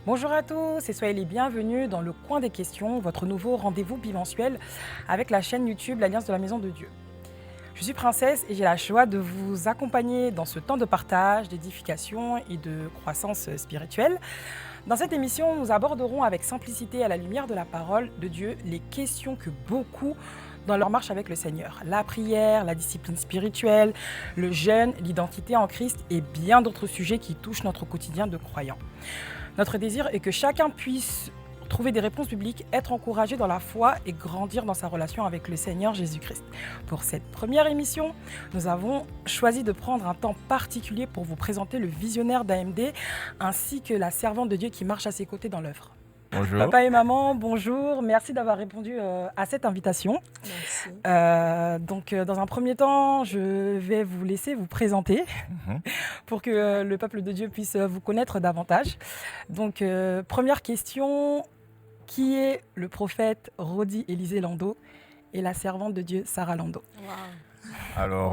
Bonjour à tous et soyez les bienvenus dans le coin des questions, votre nouveau rendez-vous bimensuel avec la chaîne YouTube L'Alliance de la Maison de Dieu. Je suis Princesse et j'ai la joie de vous accompagner dans ce temps de partage, d'édification et de croissance spirituelle. Dans cette émission, nous aborderons avec simplicité à la lumière de la parole de Dieu les questions que beaucoup dans leur marche avec le Seigneur. La prière, la discipline spirituelle, le jeûne, l'identité en Christ et bien d'autres sujets qui touchent notre quotidien de croyants. Notre désir est que chacun puisse trouver des réponses bibliques, être encouragé dans la foi et grandir dans sa relation avec le Seigneur Jésus-Christ. Pour cette première émission, nous avons choisi de prendre un temps particulier pour vous présenter le visionnaire d'AMD ainsi que la servante de Dieu qui marche à ses côtés dans l'œuvre. Bonjour. Papa et maman, bonjour. Merci d'avoir répondu à cette invitation. Merci. Dans un premier temps, je vais vous laisser vous présenter pour que le peuple de Dieu puisse vous connaître davantage. Donc, première question, qui est le prophète Rodi Élisée Lando et la servante de Dieu Sarah Lando? Wow. Alors,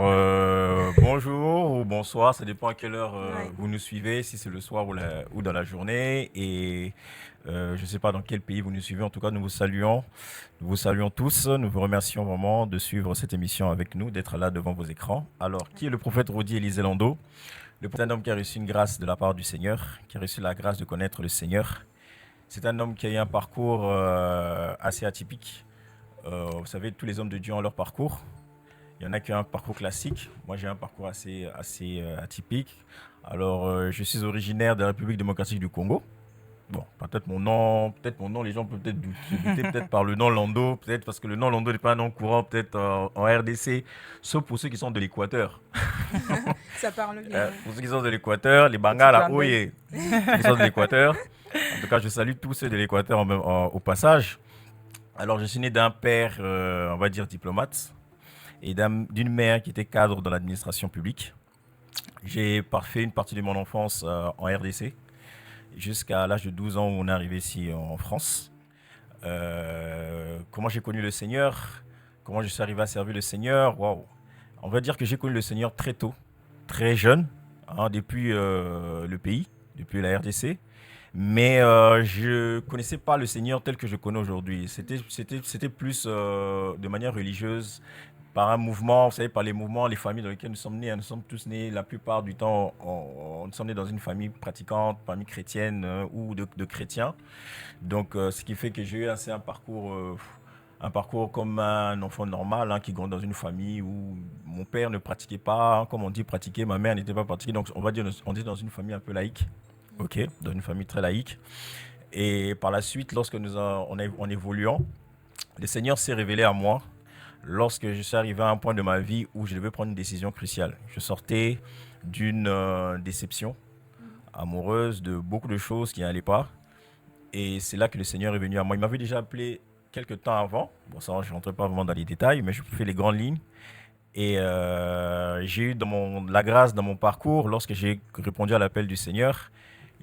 bonjour ou bonsoir, ça dépend à quelle heure Ouais. vous nous suivez, si c'est le soir ou dans la journée. Et je ne sais pas dans quel pays vous nous suivez, en tout cas, nous vous saluons tous. Nous vous remercions vraiment de suivre cette émission avec nous, d'être là devant vos écrans. Alors, qui est le prophète Rodi Élisée Lando? Le prophète est un homme qui a reçu une grâce de la part du Seigneur, qui a reçu la grâce de connaître le Seigneur. C'est un homme qui a eu un parcours assez atypique. Vous savez, tous les hommes de Dieu ont leur parcours. Il y en a qui ont un parcours classique. Moi, j'ai un parcours assez atypique. Alors, je suis originaire de la République démocratique du Congo. Bon, peut-être mon nom, les gens peuvent peut-être se douter peut-être par le nom Lando, peut-être parce que le nom Lando n'est pas un nom courant peut-être en RDC, sauf pour ceux qui sont de l'Équateur. Ça parle bien. Pour ceux qui sont de l'Équateur, les Bangala, clin d'œil. qui sont de l'Équateur. En tout cas, je salue tous ceux de l'Équateur au passage. Alors, je suis né d'un père, on va dire diplomate, et d'une mère qui était cadre dans l'administration publique. J'ai fait une partie de mon enfance en RDC, jusqu'à l'âge de 12 ans où on est arrivé ici en France. Comment j'ai connu le Seigneur? Comment je suis arrivé à servir le Seigneur? Waouh! On va dire que j'ai connu le Seigneur très tôt, très jeune, depuis le pays, depuis la RDC. Mais je ne connaissais pas le Seigneur tel que je connais aujourd'hui. C'était plus de manière religieuse, par un mouvement, vous savez, par les mouvements, les familles dans lesquelles nous sommes nés. Nous sommes tous nés, la plupart du temps, nous sommes nés dans une famille pratiquante, famille chrétienne ou de chrétiens. Donc, ce qui fait que j'ai eu un parcours comme un enfant normal qui grandit dans une famille où mon père ne pratiquait pas, comme on dit pratiquer, ma mère n'était pas pratiquée. Donc, on va dire, on était dans une famille un peu laïque. Ok, dans une famille très laïque. Et par la suite, lorsque en évoluant, le Seigneur s'est révélé à moi lorsque je suis arrivé à un point de ma vie où je devais prendre une décision cruciale. Je sortais d'une déception amoureuse de beaucoup de choses qui n'allaient pas. Et c'est là que le Seigneur est venu à moi. Il m'avait déjà appelé quelques temps avant. Bon, ça, je ne rentrerai pas vraiment dans les détails, mais je fais les grandes lignes. Et j'ai eu la grâce dans mon parcours, lorsque j'ai répondu à l'appel du Seigneur,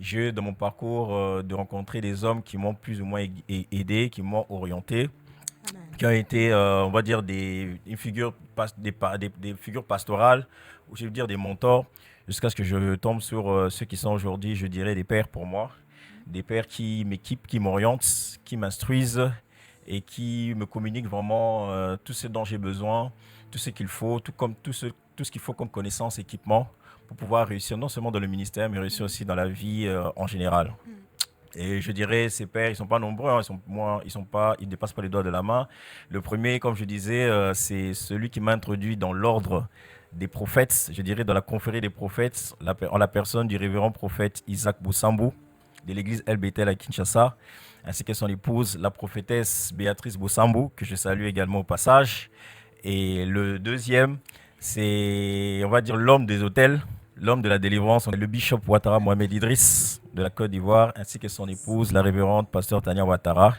j'ai eu dans mon parcours de rencontrer des hommes qui m'ont plus ou moins aidé, qui m'ont orienté, Amen. qui ont été, on va dire, des figures pastorales, ou je veux dire des mentors, jusqu'à ce que je tombe sur ceux qui sont aujourd'hui, je dirais, des pères pour moi, des pères qui m'équipent, qui m'orientent, qui m'instruisent et qui me communiquent vraiment tout ce dont j'ai besoin, tout ce qu'il faut, tout ce qu'il faut comme connaissance, équipement, pour pouvoir réussir non seulement dans le ministère, mais réussir aussi dans la vie en général. Et je dirais, ces pères, ils ne sont pas nombreux, ils ne dépassent pas les doigts de la main. Le premier, comme je disais, c'est celui qui m'a introduit dans l'ordre des prophètes, je dirais dans la confrérie des prophètes, en la personne du révérend prophète Isaac Bousambou, de l'église El Bethel à Kinshasa, ainsi que son épouse, la prophétesse Béatrice Bousambou, que je salue également au passage. Et le deuxième, c'est, on va dire, l'homme des hôtels, l'homme de la délivrance, le bishop Ouattara Mohamed Idriss de la Côte d'Ivoire, ainsi que son épouse, la révérende pasteur Tania Ouattara,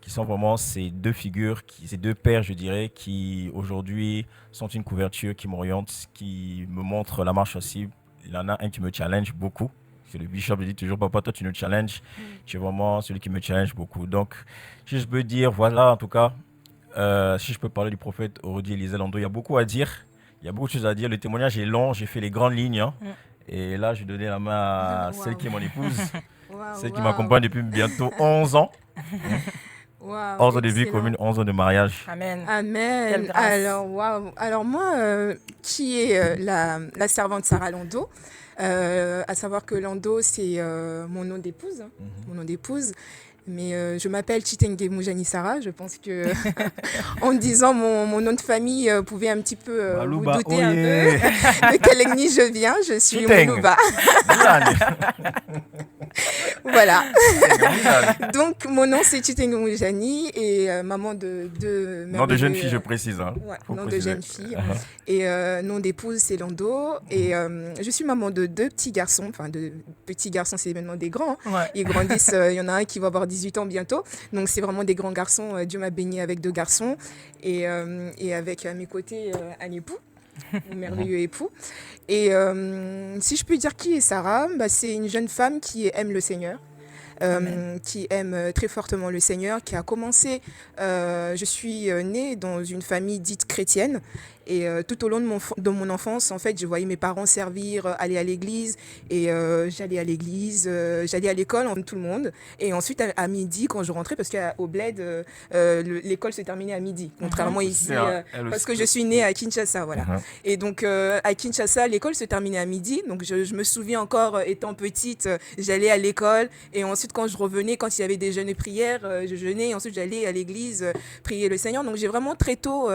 qui sont vraiment ces deux figures, ces deux pères, je dirais, qui aujourd'hui sont une couverture, qui m'orientent, qui me montrent la marche aussi. Il y en a un qui me challenge beaucoup. C'est le bishop, il dit toujours, papa, toi tu nous challenges. Tu es vraiment celui qui me challenge beaucoup. Donc, si je peux dire, voilà, en tout cas, si je peux parler du prophète Rodi Élisée Lando, il y a beaucoup à dire. Il y a beaucoup de choses à dire. Le témoignage est long, j'ai fait les grandes lignes. Et là, je vais donner la main à celle qui est mon épouse. Wow. Celle qui m'accompagne depuis bientôt 11 ans. Wow, 11 ans de vie commune, 11 ans de mariage. Amen. Amen. Alors moi, qui est la servante Sarah Lando, à savoir que Lando, c'est mon nom d'épouse. Mon nom d'épouse. Mais je m'appelle Chitenge Moujani Sarah. Je pense que en disant mon nom de famille, vous pouvez un petit peu vous douter un peu de quelle ethnie je viens. Je suis Moulouba. Voilà. Donc mon nom c'est Chitenge Moujani et maman de deux nom de jeune fille, je précise. Ouais, nom de jeune fille. Et nom d'épouse c'est Lando. Et je suis maman de deux petits garçons. Enfin, de petits garçons, c'est maintenant des grands. Ouais. Ils grandissent. Il y en a un qui va avoir 18 ans bientôt. Donc c'est vraiment des grands garçons. Dieu m'a béni avec deux garçons. Et avec à mes côtés un époux. Mon merveilleux époux. Et si je peux dire qui est Sarah, c'est une jeune femme qui aime le Seigneur. Qui aime très fortement le Seigneur, qui a commencé, je suis née dans une famille dite chrétienne et tout au long de mon enfance, en fait, je voyais mes parents servir, aller à l'église et j'allais à l'église, j'allais à l'école, comme tout le monde et ensuite à midi quand je rentrais, parce qu'au bled, l'école se terminait à midi, contrairement ici, parce que je suis née à Kinshasa, voilà. Et donc à Kinshasa, l'école se terminait à midi, donc je me souviens encore, étant petite, j'allais à l'école et ensuite quand je revenais, quand il y avait des jeûnes et prières, je jeûnais et ensuite j'allais à l'église prier le Seigneur. Donc j'ai vraiment très tôt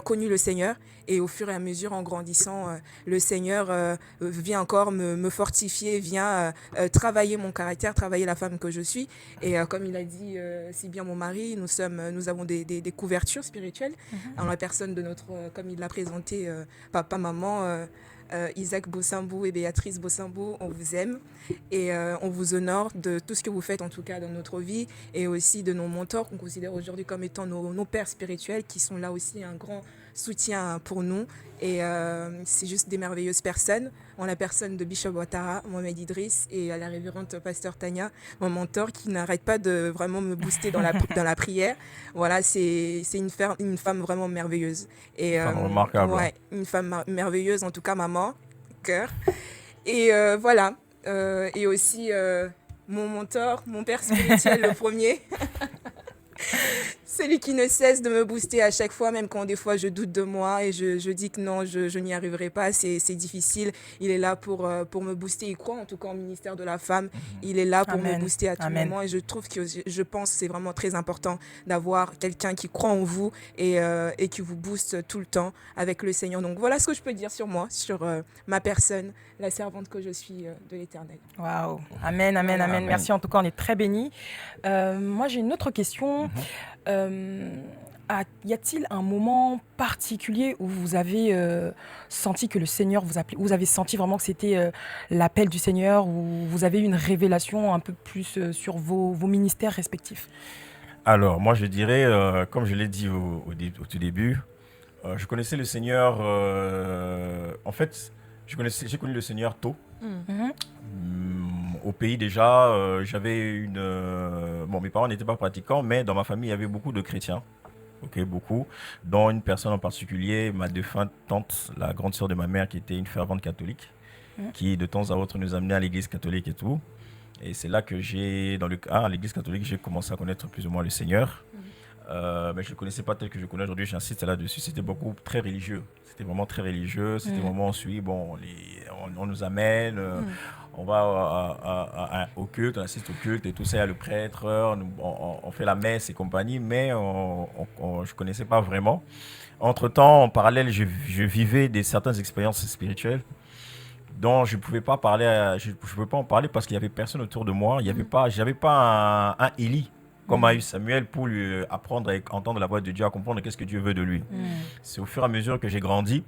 connu le Seigneur et au fur et à mesure en grandissant, le Seigneur vient encore me fortifier, vient travailler mon caractère, travailler la femme que je suis. Et comme il a dit si bien mon mari, nous avons des couvertures spirituelles en la personne de notre, comme il l'a présenté, papa, maman, Isaac Bossambou et Béatrice Bossambou, on vous aime et on vous honore de tout ce que vous faites en tout cas dans notre vie et aussi de nos mentors qu'on considère aujourd'hui comme étant nos pères spirituels qui sont là aussi un grand soutien pour nous et c'est juste des merveilleuses personnes en la personne de Bishop Ouattara, Mohamed Idriss et à la révérende pasteur Tania, mon mentor qui n'arrête pas de vraiment me booster dans la prière. Voilà, c'est une femme vraiment merveilleuse. Et, remarquable. Ouais, une femme merveilleuse, en tout cas maman, cœur. Et voilà, et aussi mon mentor, mon père spirituel le premier. Celui qui ne cesse de me booster à chaque fois, même quand des fois je doute de moi et je dis que non, je n'y arriverai pas, c'est difficile. Il est là pour me booster. Il croit en tout cas au ministère de la femme. Il est là pour me booster à tout moment. Et je trouve que je pense que c'est vraiment très important d'avoir quelqu'un qui croit en vous et qui vous booste tout le temps avec le Seigneur. Donc voilà ce que je peux dire sur moi, sur ma personne, la servante que je suis de l'Éternel. Waouh, amen, amen, voilà, amen. Merci, en tout cas, on est très bénis. Moi, j'ai une autre question. Y a-t-il un moment particulier où vous avez senti que le Seigneur vous appelait, vous avez senti vraiment que c'était l'appel du Seigneur, ou vous avez eu une révélation un peu plus sur vos ministères respectifs? Alors, moi, je dirais, comme je l'ai dit au tout début, je connaissais le Seigneur, en fait, j'ai connu le Seigneur tôt. Au pays déjà, j'avais bon, mes parents n'étaient pas pratiquants, mais dans ma famille, il y avait beaucoup de chrétiens. Ok, beaucoup. Dont une personne en particulier, ma défunte tante, la grande sœur de ma mère, qui était une fervente catholique, qui de temps à autre nous amenait à l'église catholique et tout. Et c'est là que à l'église catholique, j'ai commencé à connaître plus ou moins le Seigneur. Mais je ne le connaissais pas tel que je connais aujourd'hui, j'insiste là-dessus. C'était beaucoup très religieux. C'était vraiment très religieux. C'était vraiment, on suit, bon, on nous amène, on va au culte, on assiste au culte et tout ça, il y a le prêtre, on fait la messe et compagnie, mais je ne connaissais pas vraiment. Entre-temps, en parallèle, je vivais certaines expériences spirituelles dont je ne pouvais pas parler, je pouvais pas en parler parce qu'il n'y avait personne autour de moi. J'avais pas un Élie comme a eu Samuel pour lui apprendre à entendre la voix de Dieu, à comprendre qu'est-ce que Dieu veut de lui. C'est au fur et à mesure que j'ai grandi,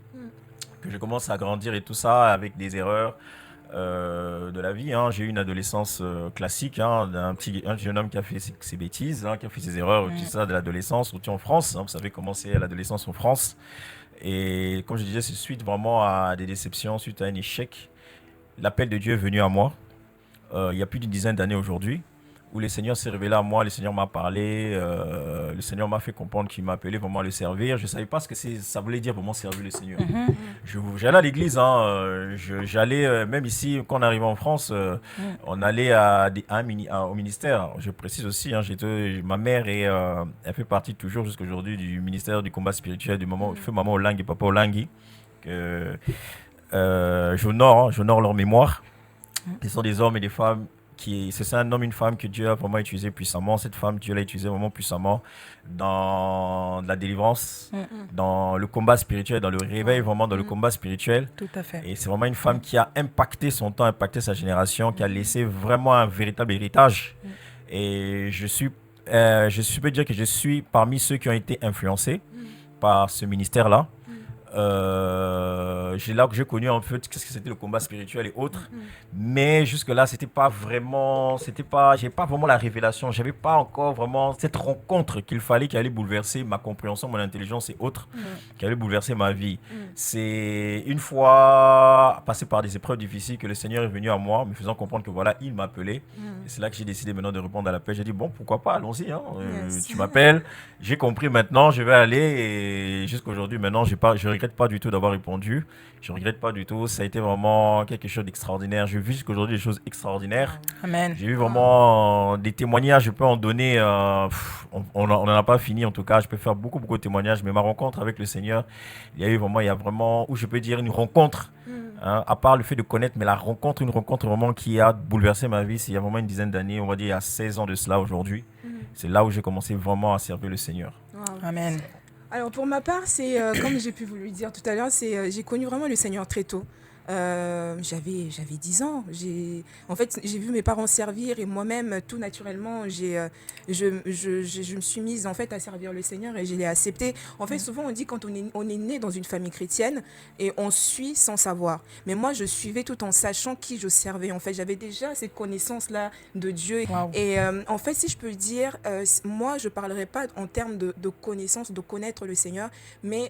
que je commence à grandir et tout ça avec des erreurs de la vie. J'ai eu une adolescence classique, un jeune homme qui a fait ses bêtises, qui a fait ses erreurs, tout ça de l'adolescence, surtout en France. Vous savez comment c'est l'adolescence en France. Et comme je disais, c'est suite vraiment à des déceptions, suite à un échec. L'appel de Dieu est venu à moi il y a plus d'une dizaine d'années aujourd'hui, où le Seigneur s'est révélé à moi, le Seigneur m'a parlé, le Seigneur m'a fait comprendre qu'il m'appelait vraiment à le servir. Je ne savais pas ce que ça voulait dire vraiment servir le Seigneur. J'allais à l'église, j'allais, même ici, quand on arrivait en France, on allait au ministère. Je précise aussi, ma mère elle fait partie toujours jusqu'à aujourd'hui du ministère du combat spirituel du feu Maman Olangi et Papa Olangi. J'honore leur mémoire. Ce sont des hommes et des femmes c'est un homme et une femme que Dieu a vraiment utilisé puissamment. Cette femme, Dieu l'a utilisée vraiment puissamment dans la délivrance, dans le combat spirituel, dans le réveil, vraiment dans le combat spirituel. Tout à fait. Et c'est vraiment une femme qui a impacté son temps, impacté sa génération, qui a laissé vraiment un véritable héritage. Et je peux dire que je suis parmi ceux qui ont été influencés par ce ministère-là. C'est là que j'ai connu en fait qu'est-ce que c'était le combat spirituel et autres, mais jusque là j'ai pas vraiment la révélation, j'avais pas encore vraiment cette rencontre qui allait bouleverser ma compréhension, mon intelligence et autres, qui allait bouleverser ma vie. C'est une fois passé par des épreuves difficiles que le Seigneur est venu à moi me faisant comprendre que voilà, il m'appelait, et c'est là que j'ai décidé maintenant de répondre à l'appel. J'ai dit bon, pourquoi pas, allons-y, tu m'appelles, j'ai compris, maintenant je vais aller, et jusqu'aujourd'hui maintenant je regrette pas du tout d'avoir répondu. Je regrette pas du tout. Ça a été vraiment quelque chose d'extraordinaire. J'ai vu jusqu'aujourd'hui des choses extraordinaires. Amen. J'ai eu vraiment des témoignages. Je peux en donner. On n'en a pas fini en tout cas. Je peux faire beaucoup de témoignages. Mais ma rencontre avec le Seigneur, il y a vraiment, où je peux dire une rencontre. À part le fait de connaître, mais une rencontre vraiment qui a bouleversé ma vie. C'est il y a vraiment une dizaine d'années, on va dire il y a 16 ans de cela aujourd'hui. C'est là où j'ai commencé vraiment à servir le Seigneur. Wow. Amen. Alors pour ma part, c'est comme j'ai pu vous le dire tout à l'heure, j'ai connu vraiment le Seigneur très tôt. J'avais 10 ans. En fait, j'ai vu mes parents servir et moi-même, tout naturellement, je me suis mise en fait à servir le Seigneur et je l'ai accepté. En fait, souvent on dit quand on est né dans une famille chrétienne et on suit sans savoir. Mais moi, je suivais tout en sachant qui je servais. En fait, j'avais déjà cette connaissance-là de Dieu. Wow. Et en fait, si je peux dire, moi, je parlerai pas en termes de connaissance, de connaître le Seigneur, mais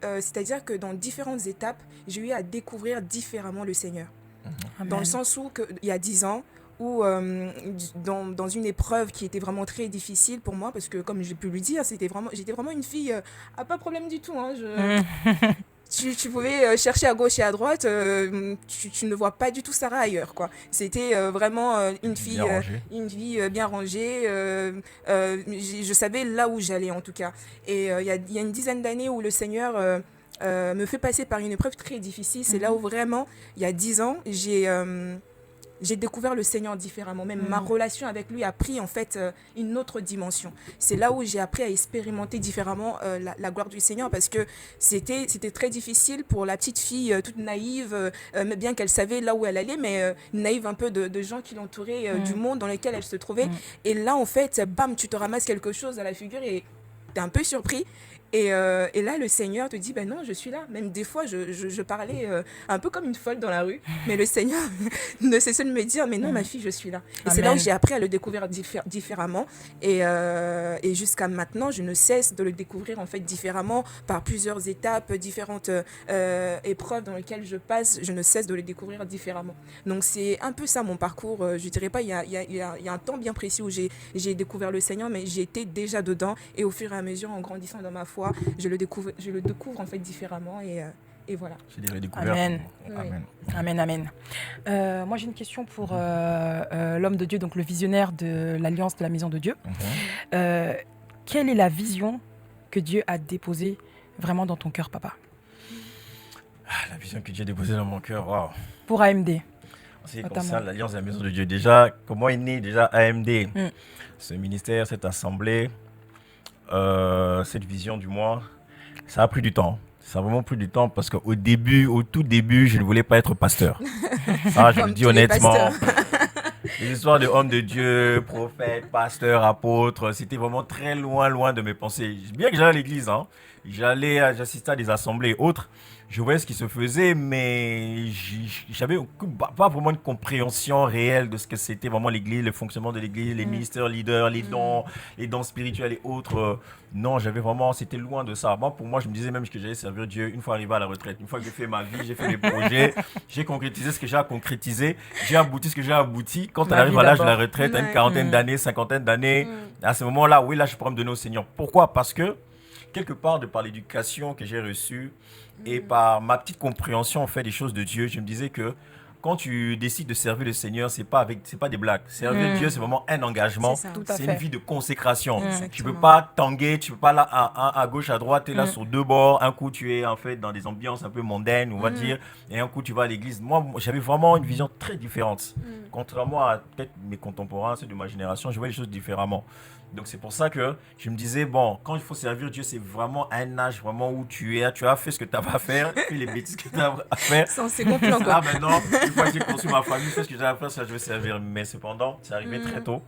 c'est-à-dire que dans différentes étapes, j'ai eu à découvrir différemment le Seigneur. Dans le sens où, il y a 10 ans, où dans une épreuve qui était vraiment très difficile pour moi, parce que comme j'ai pu le dire, j'étais vraiment une fille à pas de problème du tout. Tu pouvais chercher à gauche et à droite, tu ne vois pas du tout Sarah ailleurs, quoi. C'était vraiment une fille bien rangée. Je savais là où j'allais en tout cas. Et il y a une dizaine d'années où le Seigneur me fait passer par une épreuve très difficile. C'est là où vraiment, il y a 10 ans, j'ai découvert le Seigneur différemment. Même ma relation avec lui a pris en fait une autre dimension. C'est là où j'ai appris à expérimenter différemment la gloire du Seigneur, parce que c'était très difficile pour la petite fille toute naïve, bien qu'elle savait là où elle allait, mais naïve un peu de gens qui l'entouraient, du monde dans lequel elle se trouvait. Et là en fait, bam, tu te ramasses quelque chose à la figure et t'es un peu surpris. Et là, le Seigneur te dit, ben non, je suis là. Même des fois, je parlais un peu comme une folle dans la rue, mais le Seigneur ne cessait de me dire, mais non, ma fille, je suis là. Et c'est là où j'ai appris à le découvrir différemment. Et jusqu'à maintenant, je ne cesse de le découvrir en fait différemment, par plusieurs étapes, différentes épreuves dans lesquelles je passe. Je ne cesse de le découvrir différemment. Donc c'est un peu ça mon parcours. Je ne dirais pas, il y a un temps bien précis où j'ai découvert le Seigneur, mais j'étais déjà dedans. Et au fur et à mesure, en grandissant dans ma foi, je le découvre en fait différemment et voilà. C'est des redécouvertes. Amen. Oui. Amen, amen. Moi, j'ai une question pour l'homme de Dieu, donc le visionnaire de l'Alliance de la Maison de Dieu. Quelle est la vision que Dieu a déposée vraiment dans ton cœur, papa? La vision que Dieu a déposée dans mon cœur, waouh. Pour AMD. C'est comme ça, l'Alliance de la Maison de Dieu. Déjà, comment est né déjà AMD? Ce ministère, cette assemblée, cette vision du moi, ça a pris du temps. Ça a vraiment pris du temps parce qu'au tout début, je ne voulais pas être pasteur. Ça, je le dis honnêtement. Les histoires de hommes de Dieu, prophètes, pasteurs, apôtres, c'était vraiment très loin de mes pensées. Bien que j'allais à l'église, j'assistais à des assemblées et autres, je voyais ce qui se faisait, mais j'avais pas vraiment une compréhension réelle de ce que c'était vraiment l'église, le fonctionnement de l'église, les ministères leaders, les dons spirituels et autres. Non, c'était loin de ça. Moi, pour moi, je me disais même que j'allais servir Dieu une fois arrivé à la retraite. Une fois que j'ai fait ma vie, j'ai fait mes projets, j'ai concrétisé ce que j'ai à concrétiser, j'ai abouti ce que j'ai abouti. Quand on arrive à l'âge de la retraite, à une quarantaine d'années, cinquantaine d'années, à ce moment-là, oui, là, je pourrais me donner au Seigneur. Pourquoi? Parce que, quelque part, de par l'éducation que j'ai reçue et par ma petite compréhension, en fait, des choses de Dieu, je me disais que quand tu décides de servir le Seigneur, c'est pas des blagues. Servir Dieu, c'est vraiment un engagement. C'est une vie de consécration. Tu peux pas tanguer, tu peux pas là à gauche, à droite, tu es là sur deux bords. Un coup, tu es en fait dans des ambiances un peu mondaines, on va dire, et un coup, tu vas à l'église. Moi, j'avais vraiment une vision très différente. Contrairement à peut-être mes contemporains, ceux de ma génération, je vois les choses différemment. Donc c'est pour ça que je me disais, bon, quand il faut servir Dieu, c'est vraiment un âge vraiment où tu as fait ce que tu as à faire, tu fais les bêtises que tu as à faire. C'est complet encore. Ah maintenant, une fois que j'ai construit ma famille, fais ce que j'ai à faire, ça je vais servir. Mais cependant, c'est arrivé très tôt.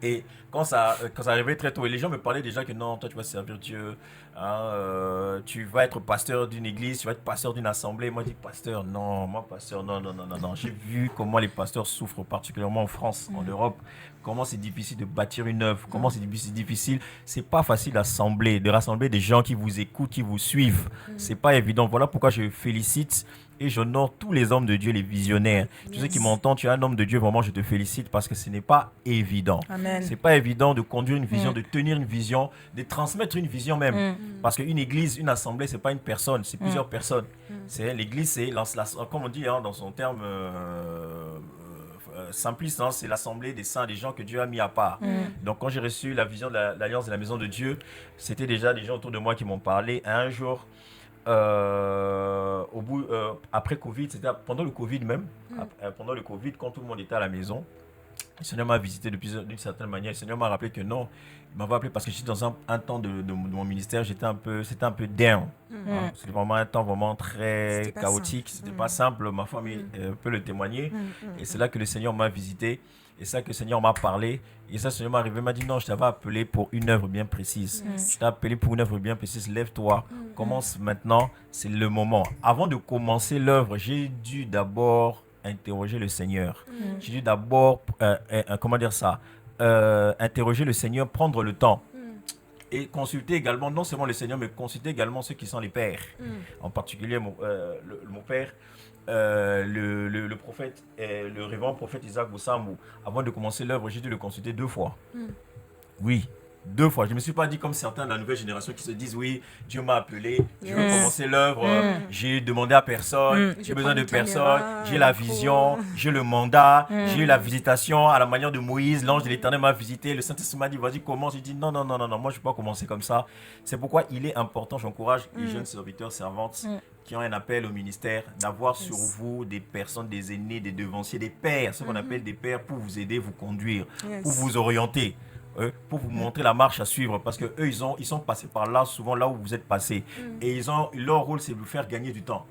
Et quand ça arrivait très tôt, et les gens me parlaient déjà que non, toi tu vas servir Dieu, hein, tu vas être pasteur d'une église, tu vas être pasteur d'une assemblée. Moi je dis pasteur, non, moi pasteur, non. J'ai vu comment les pasteurs souffrent, particulièrement en France, en Europe, comment c'est difficile de bâtir une œuvre, comment c'est difficile. C'est pas facile de rassembler des gens qui vous écoutent, qui vous suivent. C'est pas évident. Voilà pourquoi je félicite et j'honore tous les hommes de Dieu, les visionnaires. Tous ceux qui m'entendent, tu es un homme de Dieu, vraiment, je te félicite parce que ce n'est pas évident. Amen. C'est pas évident de conduire une vision, de tenir une vision, de transmettre une vision même. Parce qu'une église, une assemblée, c'est pas une personne, c'est plusieurs personnes. L'église, c'est, comme on dit dans son terme simpliste, hein, c'est l'assemblée des saints, des gens que Dieu a mis à part. Donc quand j'ai reçu la vision de l'Alliance de la Maison de Dieu, c'était déjà des gens autour de moi qui m'ont parlé. Un jour, après Covid, c'était pendant le Covid même, pendant le Covid, quand tout le monde était à la maison, le Seigneur m'a visité d'une certaine manière. Le Seigneur m'a rappelé que non, il m'avait appelé parce que j'étais dans un temps de mon ministère, c'était un peu down. Hein, c'était vraiment un temps vraiment très chaotique, c'était pas simple, ma famille peut le témoigner. Et c'est là que le Seigneur m'a visité, et c'est là que le Seigneur m'a parlé. Et ça, le Seigneur m'est arrivé, m'a dit non, je t'avais appelé pour une œuvre bien précise. Je t'ai appelé pour une œuvre bien précise, lève-toi, commence maintenant, c'est le moment. Avant de commencer l'œuvre, j'ai dû d'abord interroger le Seigneur. J'ai dû d'abord, interroger le Seigneur, prendre le temps. Et consulter également, non seulement le Seigneur, mais consulter également ceux qui sont les pères. En particulier, mon père, le prophète, le révérend prophète Isaac Boussamou. Avant de commencer l'œuvre, j'ai dû le consulter 2 fois. Oui. 2 fois. Je ne me suis pas dit comme certains de la nouvelle génération qui se disent oui, Dieu m'a appelé, je veux commencer l'œuvre, j'ai demandé à personne, j'ai besoin de personne, j'ai la vision, j'ai le mandat, j'ai eu la visitation à la manière de Moïse, l'ange de l'Éternel m'a visité, le Saint-Esprit m'a dit vas-y commence. J'ai dit non, moi je ne vais pas commencer comme ça. C'est pourquoi il est important, j'encourage les jeunes serviteurs, servantes qui ont un appel au ministère, d'avoir sur vous des personnes, des aînés, des devanciers, des pères, ce qu'on appelle des pères pour vous aider, vous conduire, pour vous orienter. Pour vous montrer la marche à suivre, parce que eux ils sont passés par là, souvent là où vous êtes passé, et leur rôle c'est de vous faire gagner du temps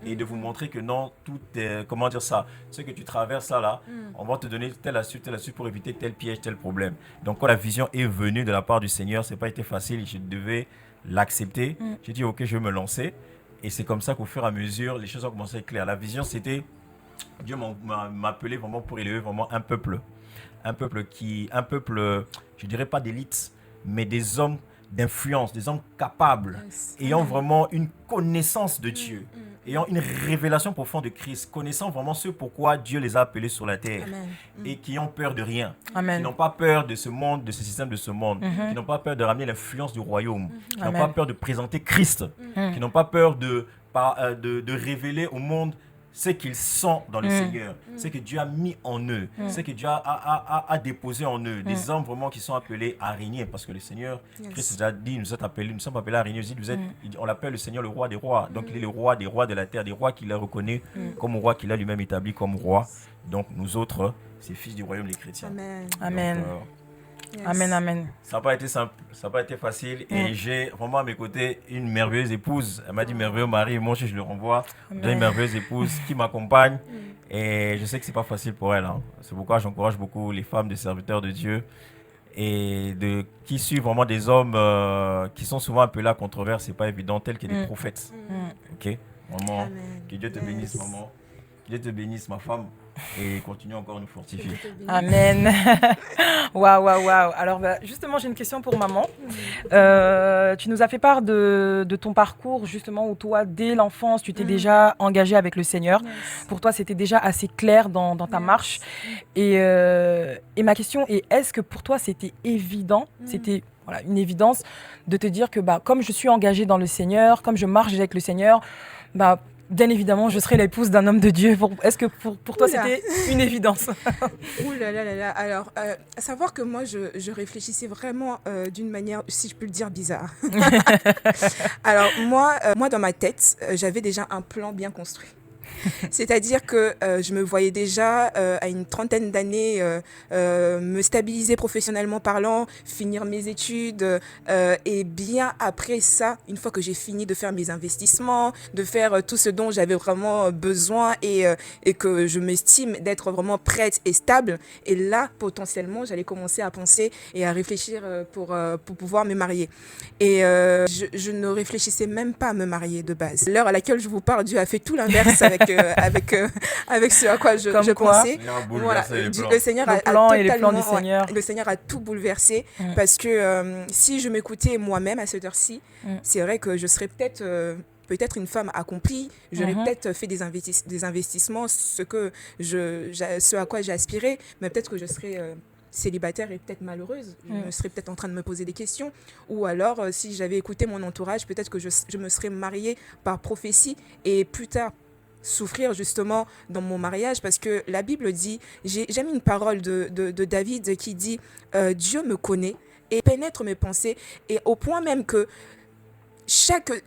et de vous montrer que non, tout est, comment dire ça, ce que tu traverses là, on va te donner telle astuce pour éviter tel piège, tel problème. Donc quand la vision est venue de la part du Seigneur, c'est pas été facile, je devais l'accepter. J'ai dit ok, je vais me lancer, et c'est comme ça qu'au fur et à mesure les choses ont commencé à être claires. La vision c'était, Dieu m'a appelé vraiment pour élever vraiment un peuple, je dirais pas d'élite, mais des hommes d'influence, des hommes capables, ayant vraiment une connaissance de Dieu, ayant une révélation profonde de Christ, connaissant vraiment ce pourquoi Dieu les a appelés sur la terre, et qui ont peur de rien, qui n'ont pas peur de ce monde, de ce système de ce monde, qui n'ont pas peur de ramener l'influence du royaume, qui n'ont pas peur de présenter Christ, qui n'ont pas peur de révéler au monde ce qu'ils sont dans le Seigneur, ce que Dieu a mis en eux, ce que Dieu a déposé en eux, des hommes vraiment qui sont appelés à régner, parce que le Seigneur, Christ a dit, nous sommes appelés à régner, on l'appelle le Seigneur le roi des rois, donc il est le roi des rois de la terre, des rois qu'il a reconnu comme roi qu'il a lui-même établi comme roi, donc nous autres, c'est fils du royaume, les chrétiens. Amen. Donc, Amen. Ça n'a pas été simple, ça n'a pas été facile, et j'ai vraiment à mes côtés une merveilleuse épouse. Elle m'a dit merveilleux mari, moi je le renvoie. J'ai une merveilleuse épouse qui m'accompagne, et je sais que c'est pas facile pour elle. Hein. C'est pourquoi j'encourage beaucoup les femmes des serviteurs de Dieu et qui suivent vraiment des hommes qui sont souvent appelés à controverse, c'est pas évident, tels que des prophètes. Ok. Vraiment, Amen. que Dieu te bénisse, maman. Que Dieu te bénisse, ma femme. Et continue encore à nous fortifier. Amen. Waouh, waouh, waouh. Alors, justement, j'ai une question pour maman. Tu nous as fait part de ton parcours, justement, où toi, dès l'enfance, tu t'es déjà engagée avec le Seigneur. Pour toi, c'était déjà assez clair dans ta marche. Et ma question est ce que pour toi, c'était évident, c'était une évidence de te dire que comme je suis engagée dans le Seigneur, comme je marche avec le Seigneur, bien évidemment, je serai l'épouse d'un homme de Dieu. Est-ce que pour toi, c'était une évidence? Ouh là là là là. Alors, à savoir que moi, je réfléchissais vraiment d'une manière, si je peux le dire, bizarre. Alors, moi, dans ma tête, j'avais déjà un plan bien construit. C'est-à-dire que je me voyais déjà à une trentaine d'années me stabiliser professionnellement parlant, finir mes études et bien après ça, une fois que j'ai fini de faire mes investissements, de faire tout ce dont j'avais vraiment besoin et que je m'estime d'être vraiment prête et stable, et là potentiellement j'allais commencer à penser et à réfléchir pour pouvoir me marier. Et je ne réfléchissais même pas à me marier de base. L'heure à laquelle je vous parle, Dieu a fait tout l'inverse avec ce à quoi je pensais. Voilà. Le Seigneur a totalement, le Seigneur a tout bouleversé parce que si je m'écoutais moi-même à cette heure-ci, c'est vrai que je serais peut-être une femme accomplie, j'aurais peut-être fait des investissements, ce à quoi j'ai aspiré, mais peut-être que je serais célibataire et peut-être malheureuse. Je me serais peut-être en train de me poser des questions. Ou alors, si j'avais écouté mon entourage, peut-être que je me serais mariée par prophétie et plus tard souffrir justement dans mon mariage, parce que la Bible dit, j'aime une parole de David qui dit Dieu me connaît et pénètre mes pensées, et au point même que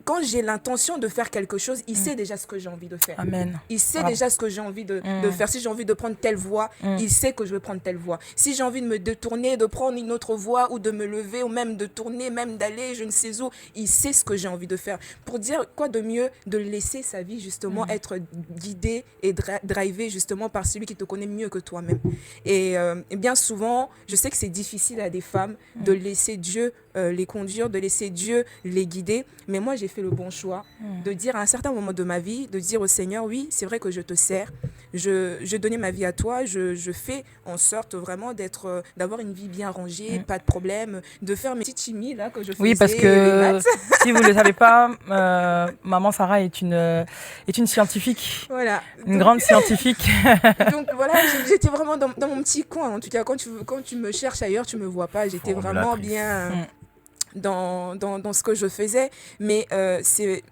quand j'ai l'intention de faire quelque chose, il sait déjà ce que j'ai envie de faire. Amen. Il sait déjà ce que j'ai envie de faire. Si j'ai envie de prendre telle voie, il sait que je vais prendre telle voie. Si j'ai envie de me détourner, de prendre une autre voie, ou de me lever, ou même de tourner, même d'aller je ne sais où, il sait ce que j'ai envie de faire. Pour dire quoi de mieux de laisser sa vie justement être guidée et drivée justement par celui qui te connaît mieux que toi-même. Et bien souvent, je sais que c'est difficile à des femmes de laisser Dieu les conduire, de laisser Dieu les guider. Mais moi, j'ai fait le bon choix de dire à un certain moment de ma vie, de dire au Seigneur, oui, c'est vrai que je te sers, je donnais ma vie à toi, je fais en sorte vraiment d'avoir une vie bien rangée, pas de problème, de faire mes petites chimies là, que je faisais. Oui, parce que si vous ne le savez pas, maman Sarah est une scientifique, voilà. Une grande scientifique. Donc voilà, j'étais vraiment dans mon petit coin. En tout cas, quand tu me cherches ailleurs, tu ne me vois pas. J'étais vraiment bien dans ce que je faisais, mais c'était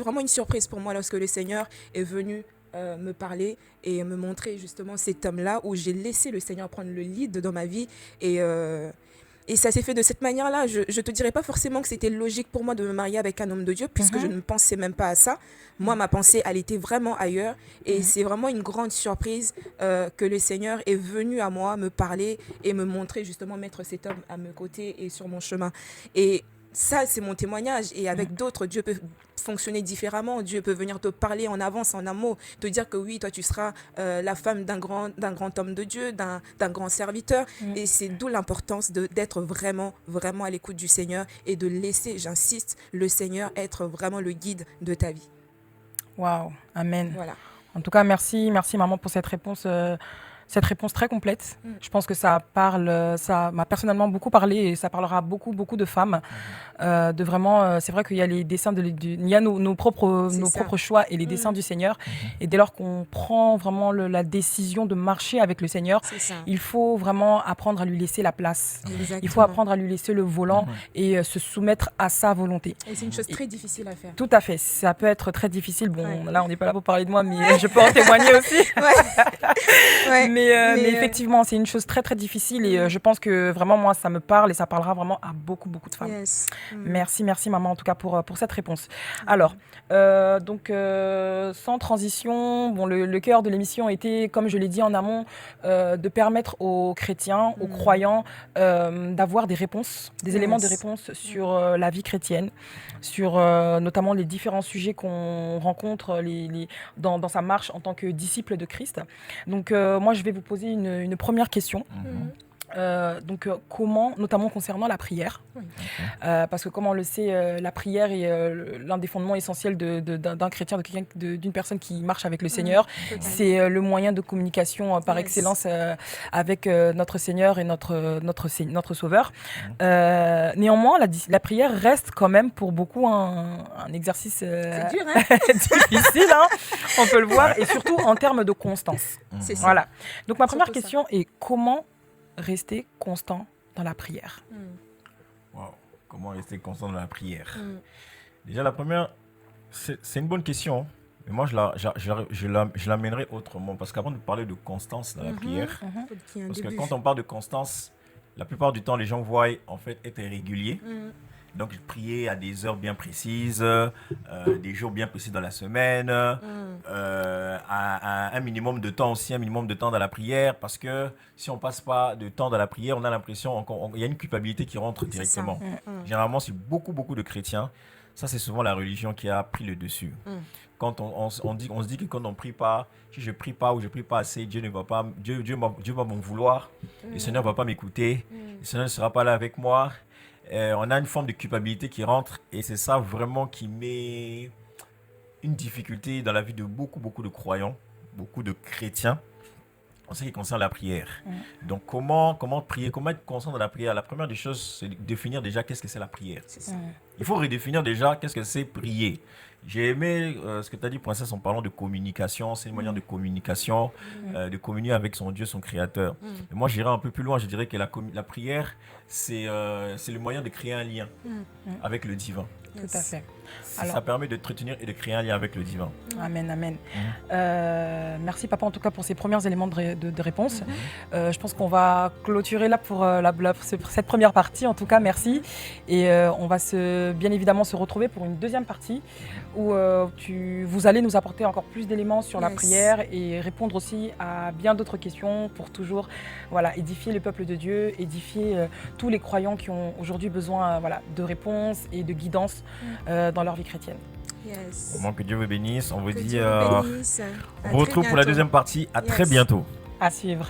vraiment une surprise pour moi lorsque le Seigneur est venu me parler et me montrer justement cet homme-là, où j'ai laissé le Seigneur prendre le lead dans ma vie, et ça s'est fait de cette manière-là. Je ne te dirais pas forcément que c'était logique pour moi de me marier avec un homme de Dieu, puisque je ne pensais même pas à ça. Moi, ma pensée, elle était vraiment ailleurs. Et c'est vraiment une grande surprise que le Seigneur est venu à moi me parler et me montrer justement mettre cet homme à mes côtés et sur mon chemin. Et ça, c'est mon témoignage. Et avec d'autres, Dieu peut fonctionner différemment. Dieu peut venir te parler en avance, en amont, te dire que oui, toi, tu seras la femme d'un grand homme de Dieu, d'un grand serviteur. Et c'est d'où l'importance d'être vraiment, vraiment à l'écoute du Seigneur et de laisser, j'insiste, le Seigneur être vraiment le guide de ta vie. Waouh, amen. Voilà. En tout cas, merci maman pour cette réponse très complète. Je pense que ça m'a personnellement beaucoup parlé, et ça parlera beaucoup de femmes. De vraiment, c'est vrai qu'il y a les desseins il y a nos propres choix et les desseins du Seigneur. Et dès lors qu'on prend vraiment la décision de marcher avec le Seigneur, il faut vraiment apprendre à lui laisser la place. Exactement. Il faut apprendre à lui laisser le volant et se soumettre à sa volonté. Et c'est une chose très difficile à faire. Tout à fait. Ça peut être très difficile. Bon, là, on n'est pas là pour parler de moi, mais je peux en témoigner aussi. Mais effectivement, c'est une chose très, très difficile, et je pense que vraiment, moi, ça me parle et ça parlera vraiment à beaucoup de femmes. Yes. Merci, maman, en tout cas, pour cette réponse. Alors, donc, sans transition, bon, le cœur de l'émission était, comme je l'ai dit en amont, de permettre aux chrétiens, aux croyants, d'avoir des réponses, des éléments de réponse sur la vie chrétienne, sur notamment les différents sujets qu'on rencontre dans sa marche en tant que disciple de Christ. Donc, moi, je vais vous poser une première question. Comment, notamment concernant la prière, parce que comme on le sait, la prière est l'un des fondements essentiels d'un chrétien, d'une personne qui marche avec le Seigneur. C'est le moyen de communication par excellence avec notre Seigneur et notre Sauveur. Néanmoins, la prière reste quand même pour beaucoup un exercice c'est dur, hein difficile, hein, on peut le voir, et surtout en termes de constance. C'est ça. Voilà. Donc ma première question est comment rester constant dans la prière. Wow. Comment rester constant dans la prière? Déjà, la première, c'est une bonne question. Mais moi, je l'amènerai autrement. Parce qu'avant de parler de constance dans la prière, parce que quand on parle de constance, la plupart du temps, les gens voient en fait être réguliers. Donc, prier à des heures bien précises, des jours bien précis dans la semaine, à un minimum de temps aussi, un minimum de temps dans la prière. Parce que si on ne passe pas de temps dans la prière, on a l'impression qu'il y a une culpabilité qui rentre directement. Généralement, c'est beaucoup de chrétiens. Ça, c'est souvent la religion qui a pris le dessus. Quand on se dit que quand on ne prie pas, si je ne prie pas ou je ne prie pas assez, Dieu va m'en vouloir. Le Seigneur ne va pas m'écouter. Le Seigneur ne sera pas là avec moi. On a une forme de culpabilité qui rentre et c'est ça vraiment qui met une difficulté dans la vie de beaucoup de croyants, beaucoup de chrétiens en ce qui concerne la prière. Donc comment prier, comment être constant dans la prière? La première des choses, c'est de définir déjà qu'est-ce que c'est la prière. C'est ça. Il faut redéfinir déjà qu'est-ce que c'est prier. J'ai aimé ce que tu as dit, Princesse, en parlant de communication. C'est une manière de communication, de communier avec son Dieu, son Créateur. Et moi, j'irai un peu plus loin. Je dirais que la prière, c'est le moyen de créer un lien avec le divin. Tout à fait. Alors, ça permet de te retenir et de créer un lien avec le divin. Amen. Merci papa en tout cas pour ces premiers éléments de réponse. Je pense qu'on va clôturer là pour cette première partie. En tout cas, merci. Et on va bien évidemment se retrouver pour une deuxième partie où vous allez nous apporter encore plus d'éléments sur la prière et répondre aussi à bien d'autres questions pour toujours édifier le peuple de Dieu, édifier tous les croyants qui ont aujourd'hui besoin de réponses et de guidance dans leur vie chrétienne. Vraiment que Dieu vous bénisse. On vous dit on vous retrouve pour la deuxième partie. À très bientôt. À suivre.